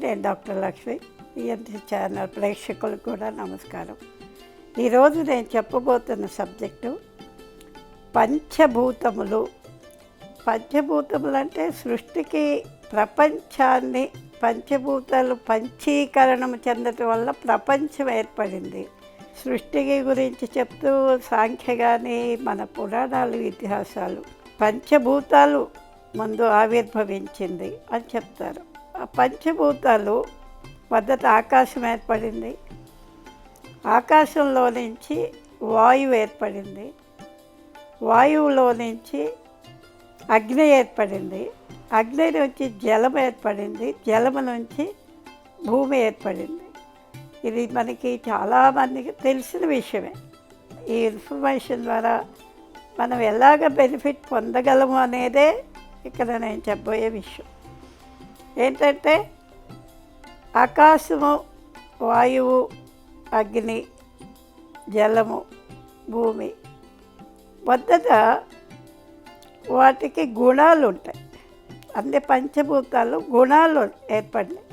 నేను doctor Lakshmi. ENT channel ప్రేక్షకులకు కూడా నమస్కారం. ఈరోజు నేను చెప్పబోతున్న సబ్జెక్టు పంచభూతములు. పంచభూతములు అంటే సృష్టికి ప్రపంచాన్ని పంచభూతాలు పంచీకరణం చెందటం వల్ల ప్రపంచం ఏర్పడింది. సృష్టికి గురించి చెప్తూ సాంఖ్య కానీ మన పురాణాలు ఇతిహాసాలు పంచభూతాలు ముందు ఆవిర్భవించింది అని చెప్తారు. ఆ పంచభూతాలు మొదట ఆకాశం ఏర్పడింది, ఆకాశంలో నుంచి వాయువు ఏర్పడింది, వాయువులో నుంచి అగ్ని ఏర్పడింది, అగ్ని నుంచి జలం ఏర్పడింది, జలము నుంచి భూమి ఏర్పడింది. ఇది మనకి చాలామందికి తెలిసిన విషయమే. ఈ ఇన్ఫర్మేషన్ ద్వారా మనం ఎలాగ బెనిఫిట్ పొందగలము అనేదే ఇక్కడ నేను చెప్పబోయే విషయం. ఏంటంటే ఆకాశము, వాయువు, అగ్ని, జలము, భూమి మొదట వాటికి గుణాలు ఉంటాయి. అన్ని పంచభూతాలు గుణాలు ఏర్పడినాయి.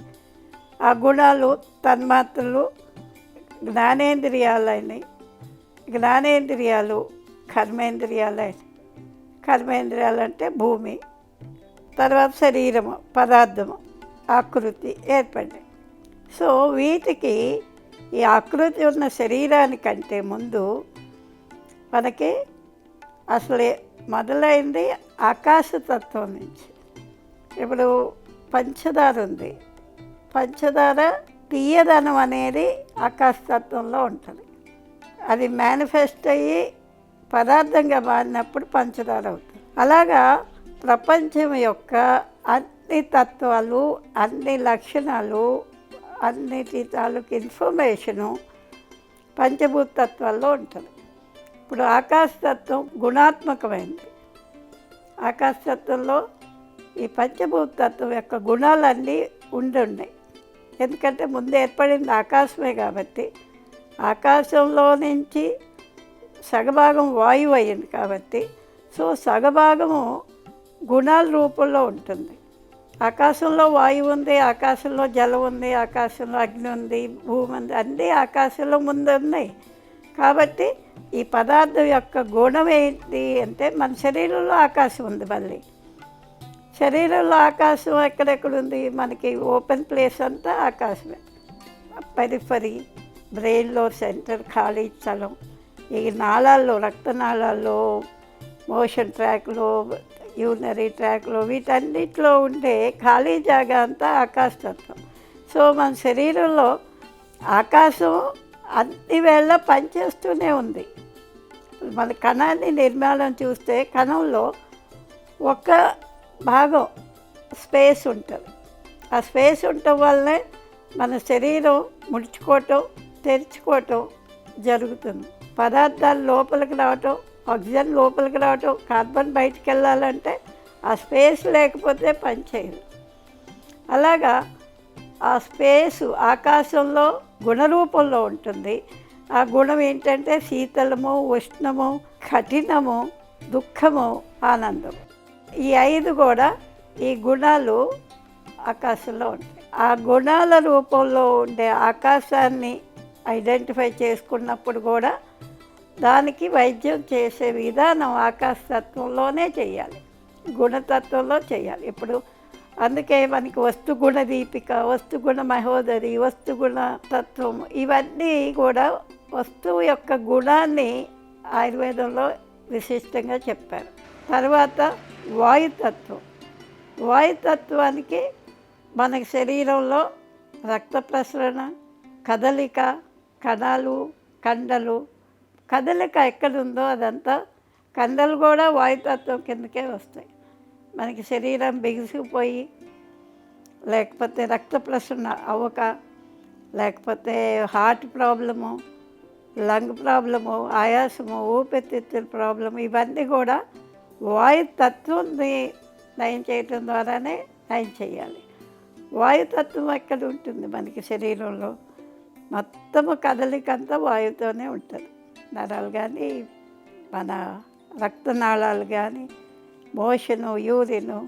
ఆ గుణాలు తన్మాత్రలు జ్ఞానేంద్రియాలని, జ్ఞానేంద్రియాలు కర్మేంద్రియాలని. కర్మేంద్రియాలు అంటే భూమి, తర్వాత శరీరము, పదార్థము, ఆకృతి ఏర్పడినాయి. సో వీటికి ఈ ఆకృతి ఉన్న శరీరానికంటే ముందు మనకి అసలే మొదలైంది ఆకాశతత్వం నుంచి. ఇప్పుడు పంచదార ఉంది. పంచదార తీయదనం అనేది ఆకాశతత్వంలో ఉంటుంది. అది మేనిఫెస్ట్ అయ్యి పదార్థంగా మారినప్పుడు పంచదార అవుతుంది. అలాగా ప్రపంచం యొక్క అన్ని తత్వాలు, అన్ని లక్షణాలు, అన్నిటి తాలూకు ఇన్ఫర్మేషను పంచభూత తత్వాల్లో ఉంటుంది. ఇప్పుడు ఆకాశతత్వం గుణాత్మకమైంది. ఆకాశతత్వంలో ఈ పంచభూత తత్వం యొక్క గుణాలన్నీ ఉన్నాయి. ఎందుకంటే ముందు ఏర్పడింది ఆకాశమే కాబట్టి, ఆకాశంలో నుంచి సగభాగం వాయువు అయ్యింది కాబట్టి, సో సగభాగము గుణాల రూపంలో ఉంటుంది. ఆకాశంలో వాయువు ఉంది, ఆకాశంలో జలం ఉంది, ఆకాశంలో అగ్ని ఉంది, భూమి ఉంది, అన్నీ ఆకాశంలో ముందు ఉన్నాయి. కాబట్టి ఈ పదార్థం యొక్క గుణం ఏంటి అంటే మన శరీరంలో ఆకాశం ఉంది. మళ్ళీ శరీరంలో ఆకాశం ఎక్కడెక్కడుంది? మనకి ఓపెన్ ప్లేస్ అంతా ఆకాశమే. పెరిఫరీ, బ్రెయిన్లో సెంటర్, ఖాళీ స్థలం, ఈ నాళాల్లో, రక్తనాళాల్లో, మోషన్ ట్రాక్లో, యూరినరీ ట్రాక్లో, వీటన్నిటిలో ఉండే ఖాళీ జాగా అంతా ఆకాశతత్వం. సో మన శరీరంలో ఆకాశం అన్ని వేళ పనిచేస్తూనే ఉంది. మన కణాన్ని నిర్మాణం చూస్తే కణంలో ఒక భాగం స్పేస్ ఉంటుంది. ఆ స్పేస్ ఉండటం వల్లనే మన శరీరం ముడుచుకోవటం, తెరుచుకోవటం జరుగుతుంది. పదార్థాలు లోపలికి రావటం, ఆక్సిజన్ లోపలికి రావటం, కార్బన్ బయటికి వెళ్ళాలంటే ఆ స్పేస్ లేకపోతే పనిచేయదు. అలాగా ఆ స్పేసు ఆకాశంలో గుణరూపంలో ఉంటుంది. ఆ గుణం ఏంటంటే శీతలము, ఉష్ణము, కఠినము, దుఃఖము, ఆనందము. ఈ 5 కూడా ఈ గుణాలు ఆకాశంలో ఉంటాయి. ఆ గుణాల రూపంలో ఉండే ఆకాశాన్ని ఐడెంటిఫై చేసుకున్నప్పుడు కూడా దానికి వైద్యం చేసే విధానం ఆకాశతత్వంలోనే చేయాలి, గుణతత్వంలో చేయాలి. ఇప్పుడు అందుకే మనకి వస్తుగుణ దీపిక, వస్తుగుణ మహోదరి, వస్తుగుణ తత్వం, ఇవన్నీ కూడా వస్తువు యొక్క గుణాన్ని ఆయుర్వేదంలో విశిష్టంగా చెప్పారు. తర్వాత వాయుతత్వం. వాయుతత్వానికి మనకి శరీరంలో రక్త ప్రసరణ, కదలిక, కణాలు, కండలు, కదలిక ఎక్కడుందో అదంతా, కండలు కూడా వాయుతత్వం కిందకే వస్తాయి. మనకి శరీరం బిగుసుకుపోయి, లేకపోతే రక్త ప్రసరణ అవ్వక, లేకపోతే హార్ట్ ప్రాబ్లము, లంగ్ ప్రాబ్లము, ఆయాసము, ఊపిరితిత్తుల ప్రాబ్లము, ఇవన్నీ కూడా వాయుతత్వంని నయం చేయటం ద్వారానే నయం చేయాలి. వాయుతత్వం ఎక్కడ ఉంటుంది? మనకి శరీరంలో మొత్తము కదలికంతా వాయువుతోనే ఉంటుంది. నరాలు కానీ, మన రక్తనాళాలు కానీ, మోషను, యూరిను,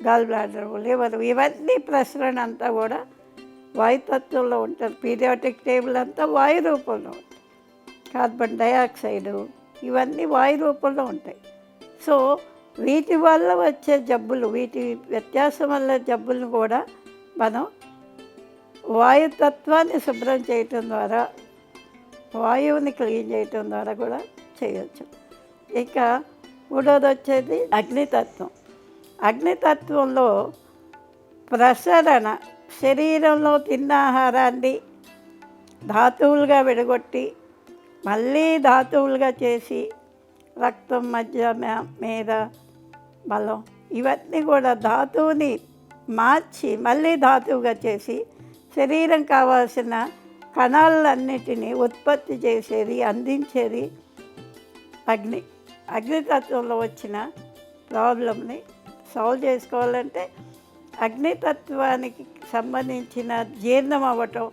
గాల్ బ్లాడరు, లివరు, ఇవన్నీ ప్రసరణ అంతా కూడా వాయుతత్వంలో ఉంటుంది. పీరియాడిక్ టేబుల్ అంతా వాయు రూపంలో ఉంటుంది. కార్బన్ డయాక్సైడు ఇవన్నీ వాయు రూపంలో ఉంటాయి. సో వీటి వల్ల వచ్చే జబ్బులు, వీటి వ్యత్యాసం వల్ల జబ్బులను కూడా మనం వాయుతత్వాన్ని శుభ్రం చేయటం ద్వారా, వాయువుని క్లీన్ చేయటం ద్వారా కూడా చేయొచ్చు. ఇక మూడోది వచ్చేది అగ్నితత్వం. అగ్నితత్వంలో ప్రసరణ, శరీరంలో తిన్న ఆహారాన్ని ధాతువులుగా విడగొట్టి మళ్ళీ ధాతువులుగా చేసి రక్తం, మధ్య, మీద, బలం ఇవన్నీ కూడా ధాతువుని మార్చి మళ్ళీ ధాతువుగా చేసి శరీరం కావాల్సిన కణాలన్నిటినీ ఉత్పత్తి చేసేది, అందించేది అగ్ని. అగ్నితత్వంలో వచ్చిన ప్రాబ్లమ్ని సాల్వ్ చేసుకోవాలంటే అగ్నితత్వానికి సంబంధించిన జీర్ణం అవ్వటం,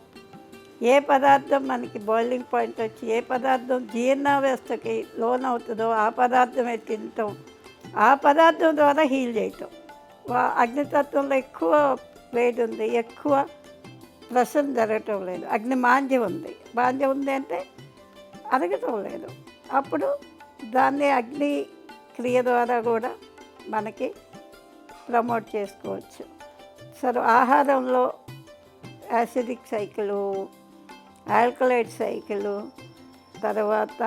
ఏ పదార్థం మనకి బాయిలింగ్ పాయింట్ వచ్చి ఏ పదార్థం జీర్ణావస్థకి లోనవుతుందో ఆ పదార్థమే తినటం, ఆ పదార్థం ద్వారా హీల్ చేయటం. అగ్నితత్వంలో ఎక్కువ వేడి ఉంది, ఎక్కువ ప్రసరణ జరగటం లేదు. అగ్ని మాంద్యం ఉంది. మాంద్యం ఉంది అంటే అరగటం లేదు. అప్పుడు దాన్ని అగ్ని క్రియ ద్వారా కూడా మనకి ప్రమోట్ చేసుకోవచ్చు. సరే, ఆహారంలో యాసిడిక్ సైకిలు, ఆల్కలైడ్ సైకిలు, తర్వాత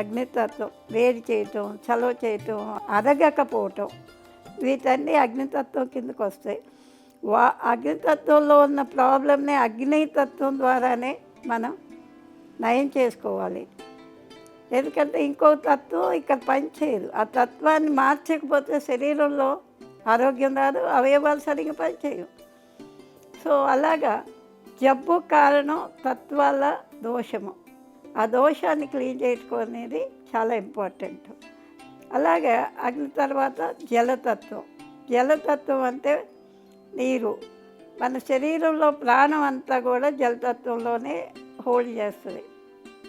అగ్నితత్వం వేడి చేయటం, చలవ చేయటం, అరగకపోవటం, వీటన్నీ అగ్నితత్వం కిందకు వస్తాయి. అగ్నితత్వంలో ఉన్న ప్రాబ్లమ్ని అగ్నితత్వం ద్వారానే మనం నయం చేసుకోవాలి. ఎందుకంటే ఇంకో తత్వం ఇక్కడ పనిచేయదు. ఆ తత్వాన్ని మార్చకపోతే శరీరంలో ఆరోగ్యం రాదు, అవయవాలు సరిగ్గా పనిచేయవు. సో అలాగా జబ్బు కారణం తత్వాల దోషము. ఆ దోషాన్ని క్లీన్ చేసుకోనేది చాలా ఇంపార్టెంట్. అలాగే అగ్ని తర్వాత జలతత్వం. జలతత్వం అంటే నీరు. మన శరీరంలో ప్రాణం అంతా కూడా జలతత్వంలోనే హోల్డ్ చేస్తుంది.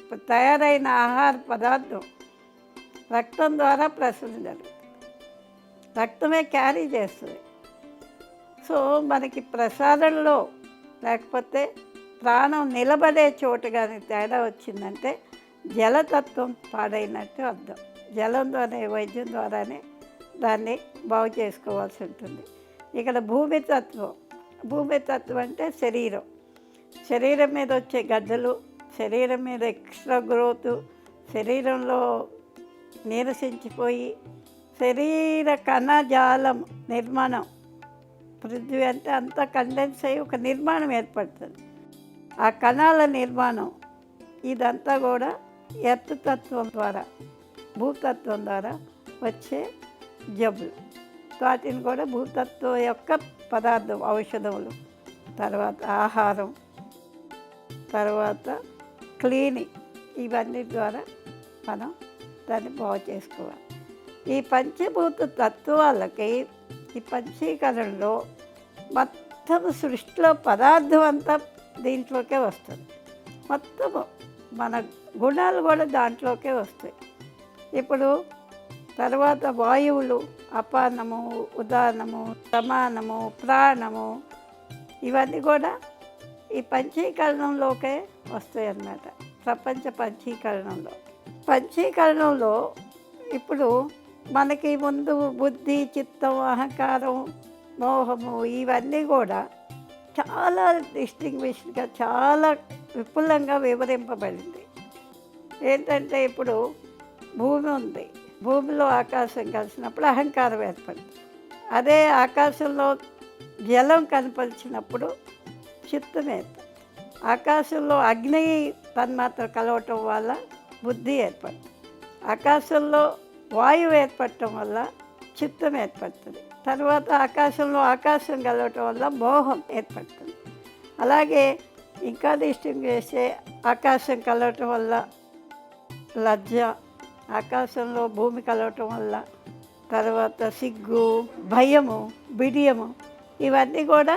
ఇప్పుడు తయారైన ఆహార పదార్థం రక్తం ద్వారా ప్రసరణ జరుగుతుంది. రక్తమే క్యారీ చేస్తుంది. సో మనకి ప్రసారంలో లేకపోతే ప్రాణం నిలబడే చోటు కానీ తేడా వచ్చిందంటే జలతత్వం పాడైనట్టు అర్థం. జలం ద్వారా, వైద్యం ద్వారానే దాన్ని బాగు చేసుకోవాల్సి ఉంటుంది. ఇక్కడ భూమితత్వం. భూమితత్వం అంటే శరీరం. శరీరం మీద వచ్చే గడ్డలు, శరీరం మీద ఎక్స్ట్రా గ్రోత్, శరీరంలో నీరసించిపోయి శరీర కణజాలం నిర్మాణం, పృథ్వీ అంటే అంతా కండెన్స్ అయ్యి ఒక నిర్మాణం ఏర్పడుతుంది. ఆ కణాల నిర్మాణం ఇదంతా కూడా ఎర్త్ తత్వం ద్వారా, భూతత్వం ద్వారా వచ్చే జబ్బులు. వాటిని కూడా భూతత్వం యొక్క పదార్థం, ఔషధములు, తర్వాత ఆహారం, తర్వాత క్లీనింగ్, ఇవన్నీ ద్వారా మనం దాన్ని బాగు చేసుకోవాలి. ఈ పంచభూత తత్వాలకి ఈ పంచీకరణలో మొత్తం సృష్టిలో పదార్థం అంతా దీంట్లోకే వస్తుంది. మొత్తము మన గుణాలు కూడా దాంట్లోకే వస్తాయి. ఇప్పుడు తర్వాత వాయువులు అపానము, ఉదానము, సమానము, ప్రాణము, ఇవన్నీ కూడా ఈ పంచీకరణంలోకే వస్తాయి అన్నమాట. ప్రపంచ పంచీకరణంలో. పంచీకరణంలో ఇప్పుడు మనకి ముందు బుద్ధి, చిత్తం, అహంకారం, మోహము, ఇవన్నీ కూడా చాలా డిస్టింగ్విష్డ్గా, చాలా విపులంగా వివరింపబడింది. ఏంటంటే ఇప్పుడు భూమి ఉంది, భూమిలో ఆకాశం కలిసినప్పుడు అహంకారం ఏర్పడుతుంది. అదే ఆకాశంలో జలం కనపరిచినప్పుడు చిత్తం ఏర్పడుతుంది. ఆకాశంలో అగ్ని తన్మాత్ర కలవటం వల్ల బుద్ధి ఏర్పడుతుంది. ఆకాశంలో వాయువు ఏర్పడటం వల్ల చిత్తం ఏర్పడుతుంది. తర్వాత ఆకాశంలో ఆకాశం కలవటం వల్ల మోహం ఏర్పడుతుంది. అలాగే ఇంకా డిస్టింగ్విష్ చేసే ఆకాశం కలవటం వల్ల లజ్జ, ఆకాశంలో భూమి కలవటం వల్ల తర్వాత సిగ్గు, భయము, బిడియము, ఇవన్నీ కూడా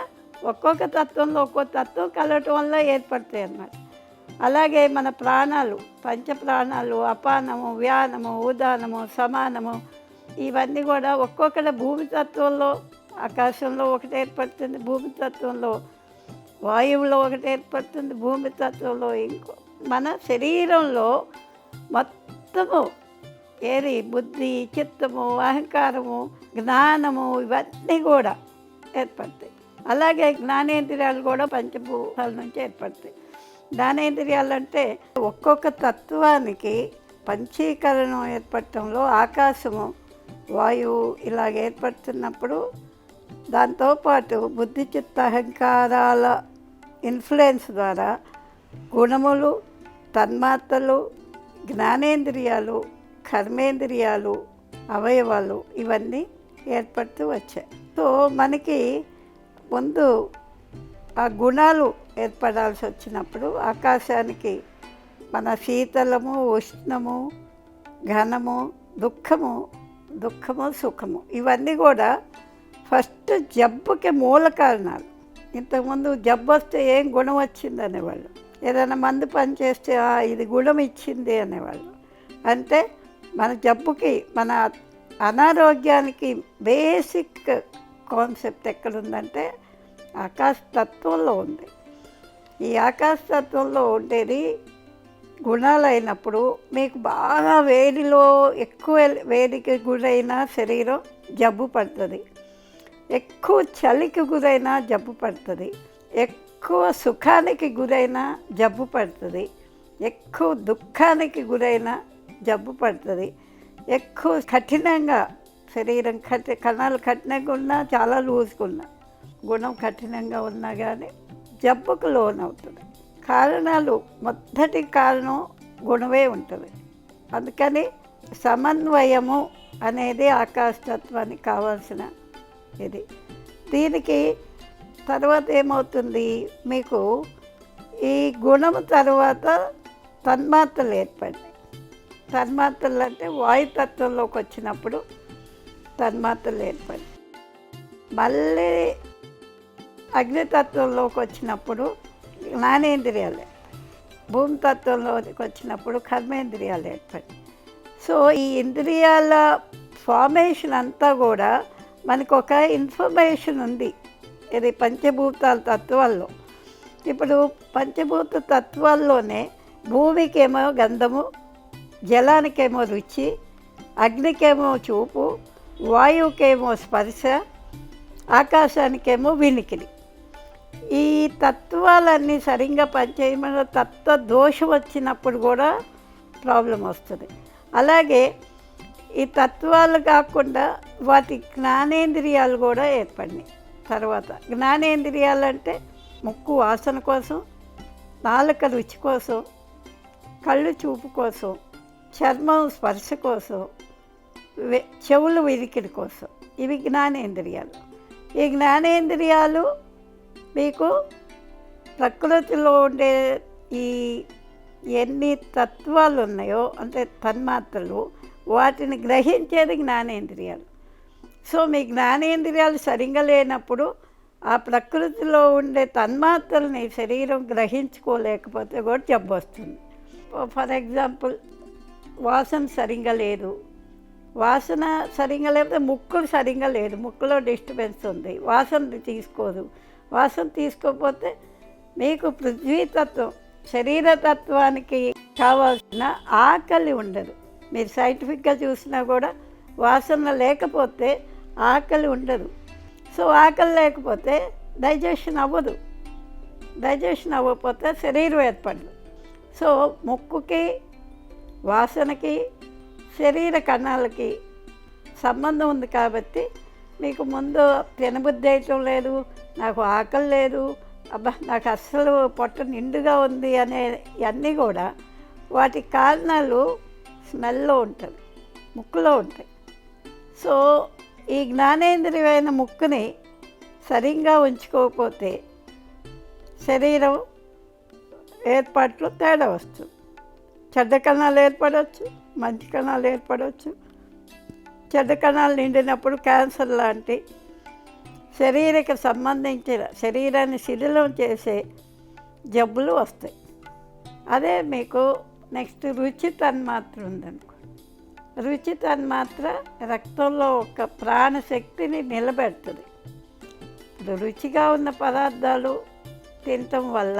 ఒక్కొక్క తత్వంలో ఒక్కో తత్వం కలవటం వల్ల ఏర్పడతాయి అన్నమాట. అలాగే మన ప్రాణాలు, పంచప్రాణాలు, అపానము, వ్యానము, ఉదానము, సమానము, ఇవన్నీ కూడా ఒక్కొక్కటి భూమి తత్వంలో, ఆకాశంలో ఒకటి ఏర్పడుతుంది, భూమి తత్వంలో వాయువులో ఒకటి ఏర్పడుతుంది, భూమి తత్వంలో ఇంకో. మన శరీరంలో మొత్తము ఏది బుద్ధి, చిత్తము, అహంకారము, జ్ఞానము ఇవన్నీ కూడా ఏర్పడతాయి. అలాగే జ్ఞానేంద్రియాలు కూడా పంచభూతాల నుంచి ఏర్పడతాయి. జ్ఞానేంద్రియాలు అంటే ఒక్కొక్క తత్వానికి పంచీకరణం ఏర్పడటంలో ఆకాశము, వాయువు ఇలాగ ఏర్పడుతున్నప్పుడు దాంతోపాటు బుద్ధి, చిత్త, అహంకారాల ఇన్ఫ్లుయెన్స్ ద్వారా గుణములు, తన్మాత్రలు, జ్ఞానేంద్రియాలు, కర్మేంద్రియాలు, అవయవాలు ఇవన్నీ ఏర్పడుతూ వచ్చాయి. సో మనకి ముందు ఆ గుణాలు ఏర్పడాల్సి వచ్చినప్పుడు ఆకాశానికి మన శీతలము, ఉష్ణము, ఘనము, దుఃఖము, సుఖము ఇవన్నీ కూడా ఫస్ట్ జబ్బుకి మూల కారణాలు. ఇంతకుముందు జబ్బు వస్తే ఏం గుణం వచ్చింది అనేవాళ్ళు, ఏదైనా మందు పని చేస్తే ఇది గుణం ఇచ్చింది అనేవాళ్ళు. అంటే మన జబ్బుకి, మన అనారోగ్యానికి బేసిక్ కాన్సెప్ట్ ఎక్కడుందంటే ఆకాశతత్వంలో ఉంది. ఈ ఆకాశతత్వంలో ఉండేది గుణాలు అయినప్పుడు మీకు బాగా వేడిలో ఎక్కువ వేడికి గురైన శరీరం జబ్బు పడుతుంది, ఎక్కువ చలికి గురైన జబ్బు పడుతుంది, ఎక్కువ సుఖానికి గురైన జబ్బు పడుతుంది, ఎక్కువ దుఃఖానికి గురైన జబ్బు పడుతుంది, ఎక్కువ కఠినంగా శరీరం కణాలు కఠినంగా ఉన్నా, చాలా లూజ్గా ఉన్నా, గుణం కఠినంగా ఉన్నా కానీ జబ్బుకు లోనవుతుంది. కారణాలు మొదటి కారణం గుణమే ఉంటుంది. అందుకని సమన్వయము అనేది ఆకాశతత్వానికి కావాల్సిన ఇది. దీనికి తర్వాత ఏమవుతుంది, మీకు ఈ గుణము తర్వాత తన్మాత్రలు ఏర్పడినాయి. తన్మాత్రలు అంటే వాయుతత్వంలోకి వచ్చినప్పుడు తన్మాత్రలు ఏర్పడి, మళ్ళీ అగ్నితత్వంలోకి వచ్చినప్పుడు జ్ఞానేంద్రియాలు, భూమి తత్వంలోకి వచ్చినప్పుడు కర్మేంద్రియాలు ఏర్పడి. సో ఈ ఇంద్రియాల ఫార్మేషన్ అంతా కూడా మనకు ఒక ఇన్ఫర్మేషన్ ఉంది. ఇది పంచభూతాల తత్వాల్లో. ఇప్పుడు పంచభూత తత్వాల్లోనే భూమికేమో గంధము, జలానికేమో రుచి, అగ్నికేమో చూపు, వాయువుకేమో స్పర్శ, ఆకాశానికేమో వినికిడి. ఈ తత్వాలన్నీ సరిగ్గా పనిచేయమని తత్వ దోషం వచ్చినప్పుడు కూడా ప్రాబ్లం వస్తుంది. అలాగే ఈ తత్వాలు కాకుండా వాటి జ్ఞానేంద్రియాలు కూడా ఏర్పడినాయి. తర్వాత జ్ఞానేంద్రియాలు అంటే ముక్కు వాసన కోసం, నాలుక రుచి కోసం, కళ్ళు చూపు కోసం, చర్మం స్పర్శ కోసం, చెవులు వినికిడి కోసం. ఇవి జ్ఞానేంద్రియాలు. ఈ జ్ఞానేంద్రియాలు మీకు ప్రకృతిలో ఉండే ఈ ఎన్ని తత్వాలు ఉన్నాయో అంటే తన్మాత్రలు, వాటిని గ్రహించేది జ్ఞానేంద్రియాలు. సో మీ జ్ఞానేంద్రియాలు సరిగ్గా లేనప్పుడు ఆ ప్రకృతిలో ఉండే తన్మాత్రల్ని శరీరం గ్రహించుకోలేకపోతే కూడా జబ్బు వస్తుంది. ఫర్ ఎగ్జాంపుల్, వాసన సరిగ్గా లేదు, వాసన సరిగ్గా లేకపోతే ముక్కు సరిగ్గా లేదు, ముక్కులో డిస్టర్బెన్స్ ఉంది, వాసన తీసుకోదు. వాసన తీసుకోకపోతే మీకు పృథ్వీతత్వం, శరీరతత్వానికి కావాల్సిన ఆకలి ఉండదు. మీరు సైంటిఫిక్గా చూసినా కూడా వాసన లేకపోతే ఆకలి ఉండదు. సో ఆకలి లేకపోతే డైజెషన్ అవ్వదు, డైజెషన్ అవ్వకపోతే శరీరం ఏర్పడదు. సో ముక్కుకి, వాసనకి, శరీర కణాలకి సంబంధం ఉంది. కాబట్టి మీకు ముందు తినబుద్ధి వేయటం లేదు, నాకు ఆకలి లేదు, అబ్బా నాకు అస్సలు పొట్ట నిండుగా ఉంది అనే అన్నీ కూడా వాటి కారణాలు స్మెల్లో ఉంటుంది, ముక్కులో ఉంటాయి. సో ఈ జ్ఞానేంద్రియమైన ముక్కుని సరిగ్గా ఉంచుకోకపోతే శరీరం ఏర్పాట్లు తేడా వస్తుంది. చెడ్డ కణాలు ఏర్పడవచ్చు, మంచి కణాలు ఏర్పడవచ్చు. చెడ్డ కణాలు నిండినప్పుడు క్యాన్సర్ లాంటి శరీరకి సంబంధించిన, శరీరాన్ని శిథిలం చేసే జబ్బులు వస్తాయి. అదే మీకు నెక్స్ట్ రుచి తన్మాత్ర ఉందనుకో. రుచి తన్మాత్ర రక్తంలో ఒక ప్రాణశక్తిని నిలబెడుతుంది. ఇప్పుడు రుచిగా ఉన్న పదార్థాలు తినటం వల్ల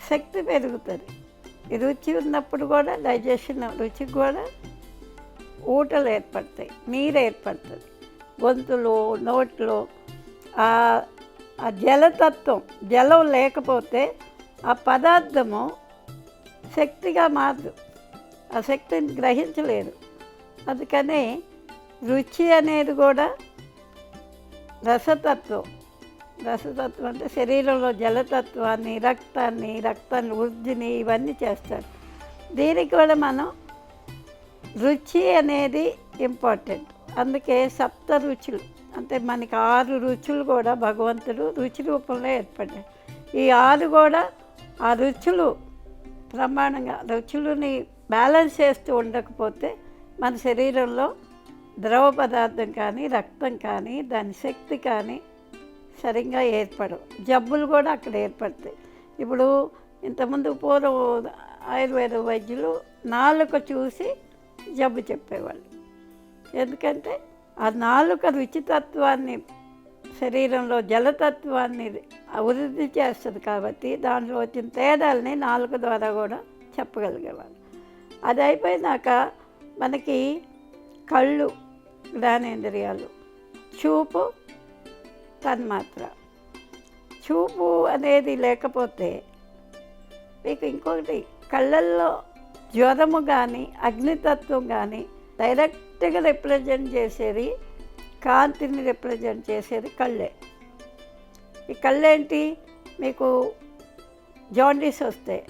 శక్తి పెరుగుతుంది. రుచి ఉన్నప్పుడు కూడా డైజెషన్, రుచికి కూడా ఊటలు ఏర్పడతాయి, నీరు ఏర్పడుతుంది గొంతులో, నోట్లో. ఆ జలతత్వం, జలం లేకపోతే ఆ పదార్థము శక్తిగా మారదు, ఆ శక్తిని గ్రహించలేదు. అందుకని రుచి అనేది కూడా రసతత్వం. రసతత్వం అంటే శరీరంలో జలతత్వాన్ని, రక్తాన్ని వృద్ధిని ఇవన్నీ చేస్తారు. దీనికి కూడా మనం రుచి అనేది ఇంపార్టెంట్. అందుకే సప్త రుచులు అంటే మనకి 6 రుచులు కూడా భగవంతుడు రుచి రూపంలో ఏర్పడ్డాయి. ఈ 6 కూడా ఆ రుచులు ప్రమాణంగా రుచులని బ్యాలెన్స్ చేస్తూ ఉండకపోతే మన శరీరంలో ద్రవ పదార్థం కానీ, రక్తం కానీ, దాని శక్తి కానీ సరిగ్గా ఏర్పడవు. జబ్బులు కూడా అక్కడ ఏర్పడతాయి. ఇప్పుడు ఇంతకుముందు పూర్వం ఆయుర్వేద వైద్యులు నాలుక చూసి జబ్బు చెప్పేవాళ్ళు. ఎందుకంటే ఆ నాలుక రుచితత్వాన్ని, శరీరంలో జలతత్వాన్ని వృద్ధి చేస్తుంది కాబట్టి దాంట్లో వచ్చిన తేడాలని నాలుక ద్వారా కూడా చెప్పగలిగేవాళ్ళు. అది అయిపోయినాక మనకి కళ్ళు, జ్ఞానేంద్రియాలు, చూపు, తన్మాత్ర. చూపు అనేది లేకపోతే మీకు ఇంకొకటి, కళ్ళల్లో జ్వరము కానీ, అగ్నితత్వం కానీ డైరెక్ట్గా రిప్రజెంట్ చేసేది, కాంతిని రిప్రజెంట్ చేసేది కళ్ళే. ఈ కళ్ళేంటి, మీకు జాండీస్ వస్తాయి,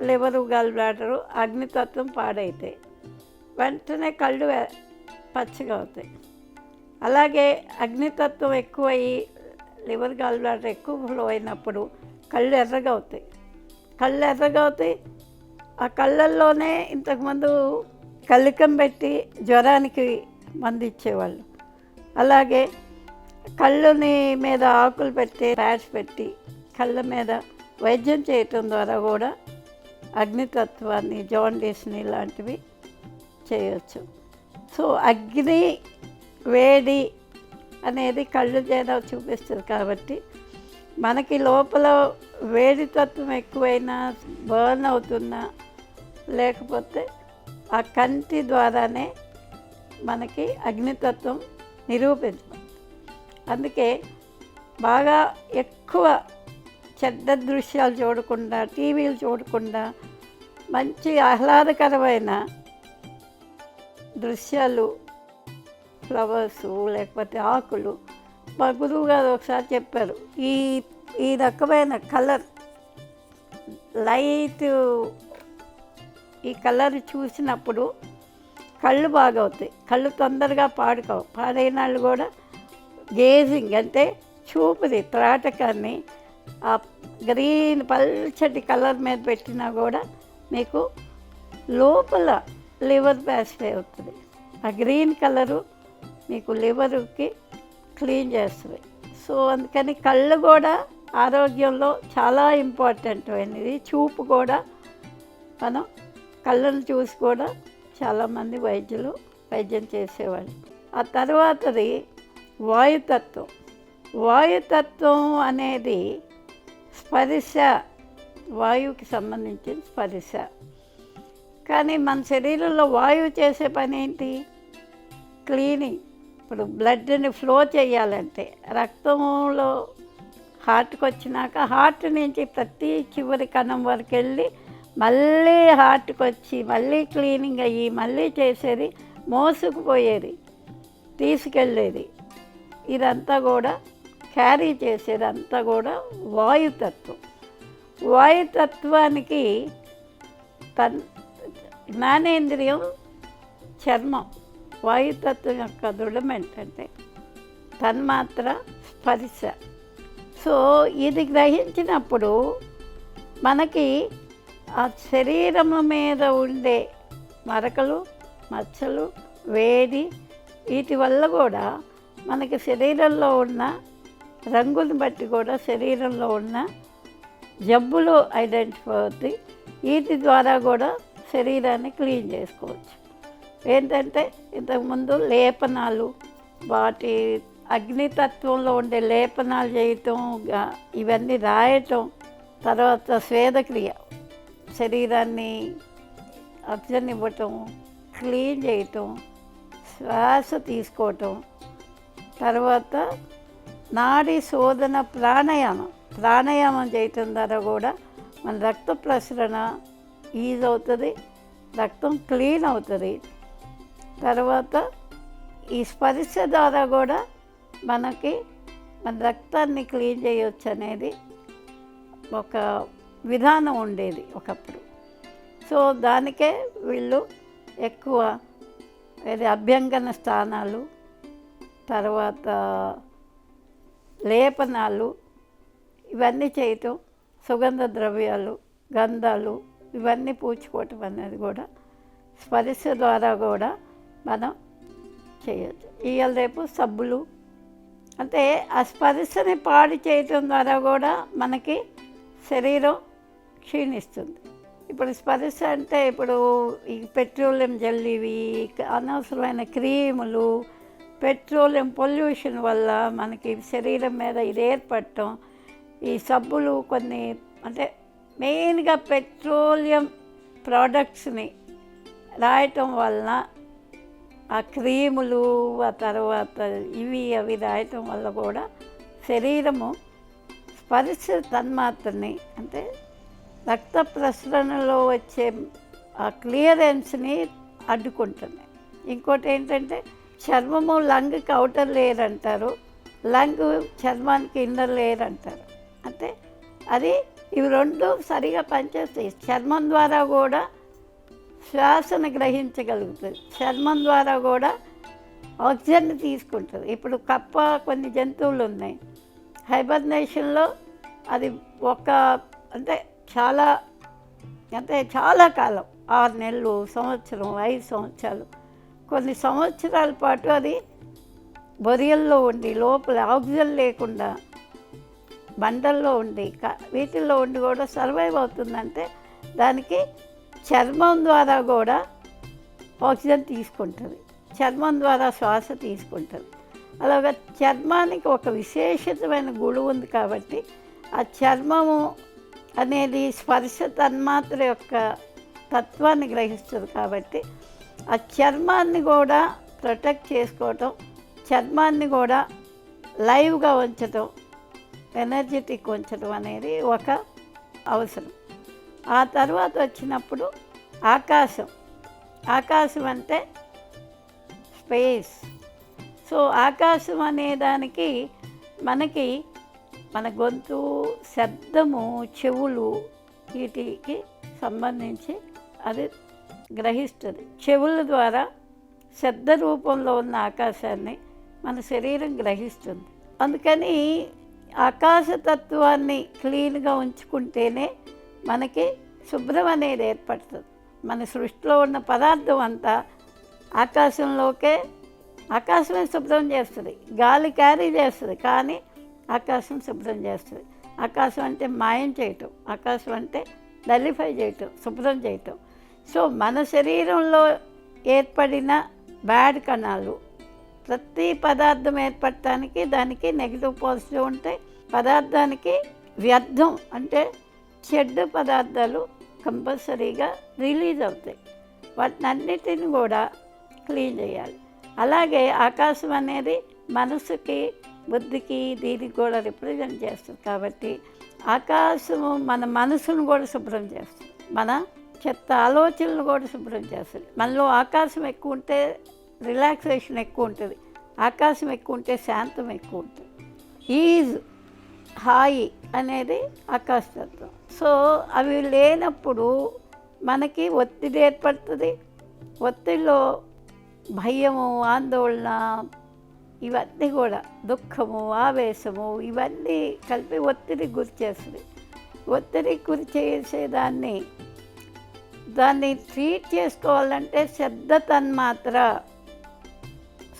లివరు, గల్ బ్లాడరు, అగ్నితత్వం పాడైతాయి, వెంటనే కళ్ళు పచ్చగా అవుతాయి. అలాగే అగ్నితత్వం ఎక్కువయ్యి లివర్, గల్ బ్లాడర్ ఎక్కువ ఫ్లో అయినప్పుడు కళ్ళు ఎర్రగా అవుతాయి. కళ్ళు ఎర్రగా అవుతాయి. ఆ కళ్ళల్లోనే ఇంతకుముందు కలికం పెట్టి జ్వరానికి మందు ఇచ్చేవాళ్ళు. అలాగే కళ్ళుని మీద ఆకులు పెట్టి, ప్యాడ్స్ పెట్టి కళ్ళ మీద వైద్యం చేయటం ద్వారా కూడా అగ్నితత్వాన్ని, జాండీస్ని ఇలాంటివి చేయవచ్చు. సో అగ్ని, వేడి అనేది కళ్ళు చేత చూపిస్తుంది కాబట్టి మనకి లోపల వేడి తత్వం ఎక్కువైనా, బర్న్ అవుతున్నా, లేకపోతే ఆ కంటి ద్వారానే మనకి అగ్నితత్వం నిరూపించబడుతుంది. అందుకే బాగా ఎక్కువ చెడ్డ దృశ్యాలు చూడకుండా, టీవీలు చూడకుండా మంచి ఆహ్లాదకరమైన దృశ్యాలు, ఫ్లవర్స్ లేకపోతే ఆకులు. మా గురువు గారు ఒకసారి చెప్పారు, ఈ రకమైన కలర్, లైట్, ఈ కలర్ చూసినప్పుడు కళ్ళు బాగవుతాయి, కళ్ళు తొందరగా పాడుకోవు. పాడైన వాళ్ళు కూడా గేజింగ్ అంటే చూపుది త్రాటకాన్ని ఆ గ్రీన్ పల్చటి కలర్ మీద పెట్టినా కూడా మీకు లోపల లివర్ ప్యాసిఫై అవుతుంది. ఆ గ్రీన్ కలరు మీకు లివర్కి క్లీన్ చేస్తుంది. సో అందుకని కళ్ళు కూడా ఆరోగ్యంలో చాలా ఇంపార్టెంట్ అయినది. చూపు కూడా మనం కళ్ళను చూసి కూడా చాలామంది వైద్యులు వైద్యం చేసేవాళ్ళు. ఆ తర్వాతది వాయుతత్వం. వాయుతత్వం అనేది స్పర్శ, వాయువుకి సంబంధించిన స్పర్శ. కానీ మన శరీరంలో వాయువు చేసే పని ఏంటి? క్లీనింగ్. ఇప్పుడు బ్లడ్ని ఫ్లో చేయాలంటే రక్తంలో హార్ట్కి వచ్చినాక హార్ట్ నుంచి ప్రతి చివరి కణం వరకు వెళ్ళి మళ్ళీ హార్ట్కి వచ్చి మళ్ళీ క్లీనింగ్ అయ్యి మళ్ళీ చేసేది, మోసుకుపోయేది, తీసుకెళ్ళేది, ఇదంతా కూడా క్యారీ చేసేది అంతా కూడా వాయుతత్వం. వాయుతత్వానికి జ్ఞానేంద్రియం చర్మం. వాయుతత్వం యొక్క దృఢం ఏంటంటే తన్మాత్ర, స్పర్శ. సో ఇది గ్రహించినప్పుడు మనకి ఆ శరీరం మీద ఉండే మరకలు, మచ్చలు, వేడి, వీటి వల్ల కూడా మనకి శరీరంలో ఉన్న రంగుని బట్టి కూడా శరీరంలో ఉన్న జబ్బులు ఐడెంటిఫై అవుతాయి. వీటి ద్వారా కూడా శరీరాన్ని క్లీన్ చేసుకోవచ్చు. ఏంటంటే ఇంతకుముందు లేపనాలు, వాటి అగ్నితత్వంలో ఉండే లేపనాలు చేయటం, ఇవన్నీ రాయటం, తర్వాత స్వేదక్రియ, శరీరాన్ని ఆక్సిజన్ ఇవ్వటం, క్లీన్ చేయటం, శ్వాస తీసుకోవటం, తర్వాత నాడీ శోధన ప్రాణాయామం చేయటం ద్వారా కూడా మన రక్త ప్రసరణ ఈజ్ అవుతుంది, రక్తం క్లీన్ అవుతుంది. తర్వాత ఈ స్పర్శ ద్వారా కూడా మనకి మన రక్తాన్ని క్లీన్ చేయవచ్చు అనేది ఒక విధానం ఉండేది ఒకప్పుడు. సో దానికే వీళ్ళు ఎక్కువ అభ్యంగన స్థానాలు, తర్వాత లేపనాలు ఇవన్నీ చేయటం, సుగంధ ద్రవ్యాలు, గంధాలు ఇవన్నీ పూచుకోవటం అనేది కూడా స్పర్శ ద్వారా కూడా మనం చేయొచ్చు. ఇవాళ రేపు సబ్బులు, అంటే ఆ స్పర్శని పాడు చేయటం ద్వారా కూడా మనకి శరీరం క్షీణిస్తుంది. ఇప్పుడు స్పర్శ అంటే ఇప్పుడు ఈ పెట్రోలియం జల్లివి, అనవసరమైన క్రీములు, పెట్రోలియం పొల్యూషన్ వల్ల మనకి శరీరం మీద ఇది ఏర్పడటం, ఈ సబ్బులు కొన్ని అంటే మెయిన్గా పెట్రోలియం ప్రోడక్ట్స్ని రాయటం వలన, ఆ క్రీములు, ఆ తర్వాత అవి రాయటం వల్ల కూడా శరీరము స్పర్శ తన్మాత్రని, అంటే రక్త ప్రసరణలో వచ్చే ఆ క్లియరెన్స్ని అడ్డుకుంటుంది. ఇంకోటి ఏంటంటే చర్మము లంగ్కి అవుటర్ లేయర్ అంటారు, లంగ్ చర్మానికి ఇన్నర్ లేయర్ అంటారు. అంటే అది ఇవి రెండు సరిగా పనిచేస్తాయి. చర్మం ద్వారా కూడా శ్వాసను గ్రహించగలుగుతుంది, చర్మం ద్వారా కూడా ఆక్సిజన్ తీసుకుంటుంది. ఇప్పుడు కప్ప కొన్ని జంతువులు ఉన్నాయి, హైబర్నేషన్లో అది అంటే చాలా కాలం, 6 నెలలు, సంవత్సరం, 5 సంవత్సరాలు, కొన్ని సంవత్సరాల పాటు అది బొరియల్లో ఉండి, లోపల ఆక్సిజన్ లేకుండా బండల్లో ఉండి, వీటిల్లో ఉండి కూడా సర్వైవ్ అవుతుందంటే దానికి చర్మం ద్వారా కూడా ఆక్సిజన్ తీసుకుంటుంది, చర్మం ద్వారా శ్వాస తీసుకుంటుంది. అలాగే చర్మానికి ఒక విశేషమైన గుడి ఉంది కాబట్టి ఆ చర్మము అనేది స్పర్శ తన్మాత్ర యొక్క తత్వాన్ని గ్రహిస్తుంది. కాబట్టి ఆ చర్మాన్ని కూడా ప్రొటెక్ట్ చేసుకోవటం, చర్మాన్ని కూడా లైవ్గా ఉంచటం, ఎనర్జెటిక్ ఉంచడం అనేది ఒక అవసరం. ఆ తర్వాత వచ్చినప్పుడు ఆకాశం అంటే స్పేస్. సో ఆకాశం అనే దానికి మనకి మన గొంతు, శబ్దము, చెవులు వీటికి సంబంధించి అది గ్రహిస్తుంది. చెవుల ద్వారా శబ్ద రూపంలో ఉన్న ఆకాశాన్ని మన శరీరం గ్రహిస్తుంది. అందుకని ఆకాశతత్వాన్ని క్లీన్గా ఉంచుకుంటేనే మనకి శుభ్రం అనేది ఏర్పడుతుంది. మన సృష్టిలో ఉన్న పదార్థం అంతా ఆకాశమే శుభ్రం చేస్తుంది. గాలి క్యారీ చేస్తుంది, కానీ ఆకాశం శుభ్రం చేస్తుంది. ఆకాశం అంటే మాయం చేయటం, ఆకాశం అంటే నలిఫై చేయటం, శుభ్రం చేయటం. సో మన శరీరంలో ఏర్పడిన బ్యాడ్ కణాలు, ప్రతి పదార్థం ఏర్పడటానికి దానికి నెగిటివ్ పాజిటివ్ ఉంటాయి. పదార్థానికి వ్యర్థం అంటే చెడ్డ పదార్థాలు కంపల్సరీగా రిలీజ్ అవుతాయి. వాటినన్నిటిని కూడా క్లీన్ చేయాలి. అలాగే ఆకాశం అనేది మనసుకి, బుద్ధికి, దీనికి కూడా రిప్రజెంట్ చేస్తుంది. కాబట్టి ఆకాశము మన మనసును కూడా శుభ్రం చేస్తుంది, మన చెత్త ఆలోచనలు కూడా శుభ్రం చేస్తుంది. మనలో ఆకాశం ఎక్కువ ఉంటే రిలాక్సేషన్ ఎక్కువ ఉంటుంది, ఆకాశం ఎక్కువ ఉంటే శాంతం ఎక్కువ ఉంటుంది. ఈజ్, హాయి అనేది ఆకాశతత్వం. సో అవి లేనప్పుడు మనకి ఒత్తిడి ఏర్పడుతుంది. ఒత్తిడిలో భయము, ఆందోళన, ఇవన్నీ కూడా దుఃఖము, ఆవేశము ఇవన్నీ కలిపి ఒత్తిడికి గురి చేస్తుంది. ఒత్తిడికి గురి చేసేదాన్ని ట్రీట్ చేసుకోవాలంటే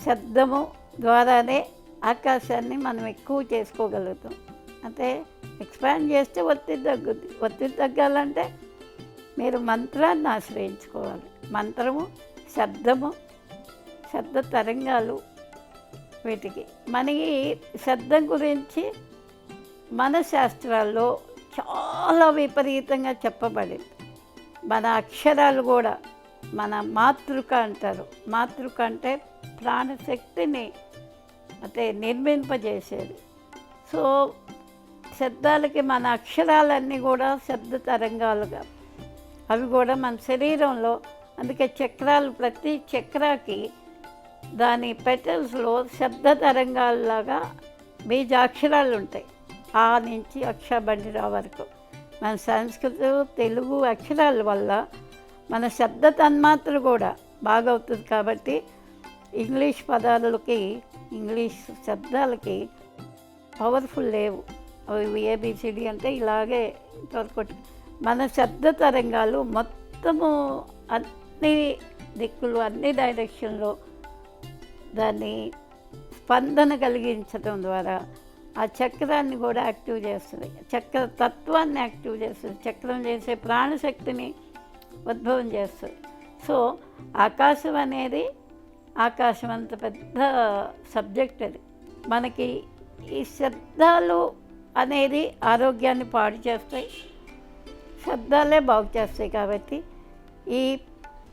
శబ్దము ద్వారానే ఆకాశాన్ని మనం ఎక్కువ చేసుకోగలుగుతాం. అంటే ఎక్స్పాండ్ చేస్తే ఒత్తిడి తగ్గుద్ది. ఒత్తిడి తగ్గాలంటే మీరు మంత్రాన్ని ఆశ్రయించుకోవాలి. మంత్రము, శబ్ద తరంగాలు, వీటికి మనకి శబ్దం గురించి మన శాస్త్రాల్లో చాలా చాలా విపరీతంగా చెప్పబడింది. మన అక్షరాలు కూడా మన మాతృక అంటారు. మాతృక అంటే ప్రాణశక్తిని అంటే నిర్మింపజేసేది. సో శబ్దాలకి మన అక్షరాలన్నీ కూడా శబ్ద తరంగాలుగా, అవి కూడా మన శరీరంలో, అందుకే చక్రాలు, ప్రతి చక్రాకి దాని పెటల్స్లో శబ్ద తరంగాల్లాగా బీజాక్షరాలు ఉంటాయి. ఆ నుంచి అక్షరబండిరా వరకు మన సంస్కృత తెలుగు అక్షరాల వల్ల మన శబ్ద తన్మాత్రలు కూడా బాగవుతుంది. కాబట్టి ఇంగ్లీష్ పదాలకి, ఇంగ్లీష్ శబ్దాలకి పవర్ఫుల్ లేవు. అవి ఏబిసిడి అంటే ఇలాగే ఇంతవరకు. మన శబ్ద తరంగాలు మొత్తము అన్ని దిక్కులు, అన్ని డైరెక్షన్లో దాన్ని స్పందన కలిగించడం ద్వారా ఆ చక్రాన్ని కూడా యాక్టివ్ చేస్తుంది. చక్ర తత్వాన్ని యాక్టివ్ చేస్తుంది. చక్రం చేసే ప్రాణశక్తిని ఉద్భవం చేస్తుంది. సో ఆకాశం అనేది, ఆకాశం అంత పెద్ద సబ్జెక్ట్ అది. మనకి ఈ శబ్దాలు అనేది ఆరోగ్యాన్ని పాడు చేస్తాయి, శబ్దాలే బాగు చేస్తాయి. కాబట్టి ఈ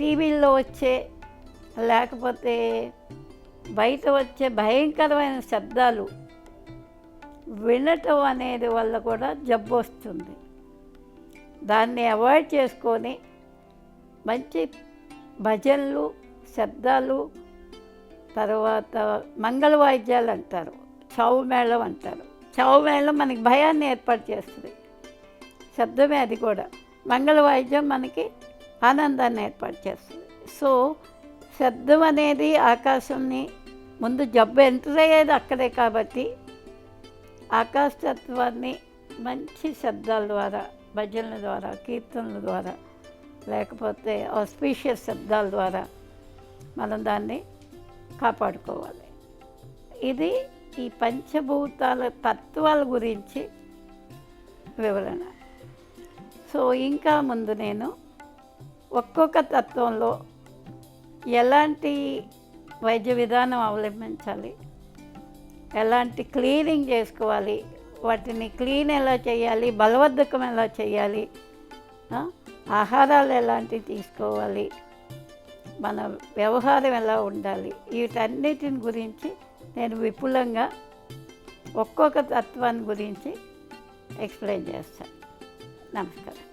టీవీల్లో వచ్చే, లేకపోతే బయట వచ్చే భయంకరమైన శబ్దాలు వినటం అనేది వల్ల కూడా జబ్బు వస్తుంది. దాన్ని అవాయిడ్ చేసుకొని మంచి భజనలు, శబ్దాలు, తర్వాత మంగళ వాయిద్యాలు అంటారు, చావు మేళం అంటారు. చావు మేళం మనకి భయాన్ని ఏర్పాటు చేస్తుంది, శబ్దమే అది కూడా. మంగళ వాయిద్యం మనకి ఆనందాన్ని ఏర్పాటు చేస్తుంది. సో శబ్దం అనేది ఆకాశాన్ని, ముందు జబ్బు ఎంటర్ అయ్యేది అక్కడే. కాబట్టి ఆకాశతత్వాన్ని మంచి శబ్దాల ద్వారా, భజనల ద్వారా, కీర్తనల ద్వారా, లేకపోతే ఆస్పీషియస్ శబ్దాల ద్వారా మనం దాన్ని కాపాడుకోవాలి. ఇది ఈ పంచభూతాల తత్వాల గురించి వివరణ. సో ఇంకా ముందు నేను ఒక్కొక్క తత్వంలో ఎలాంటి వైద్య విధానం అవలంబించాలి, ఎలాంటి క్లీనింగ్ చేసుకోవాలి, వాటిని క్లీన్ ఎలా చేయాలి, బలవర్ధకం ఎలా చేయాలి, ఆహారాలు ఎలాంటివి తీసుకోవాలి, మన వ్యవహారం ఎలా ఉండాలి, వీటన్నిటిని గురించి నేను విపులంగా ఒక్కొక్క తత్వాన్ని గురించి ఎక్స్ప్లెయిన్ చేస్తాను. నమస్కారం.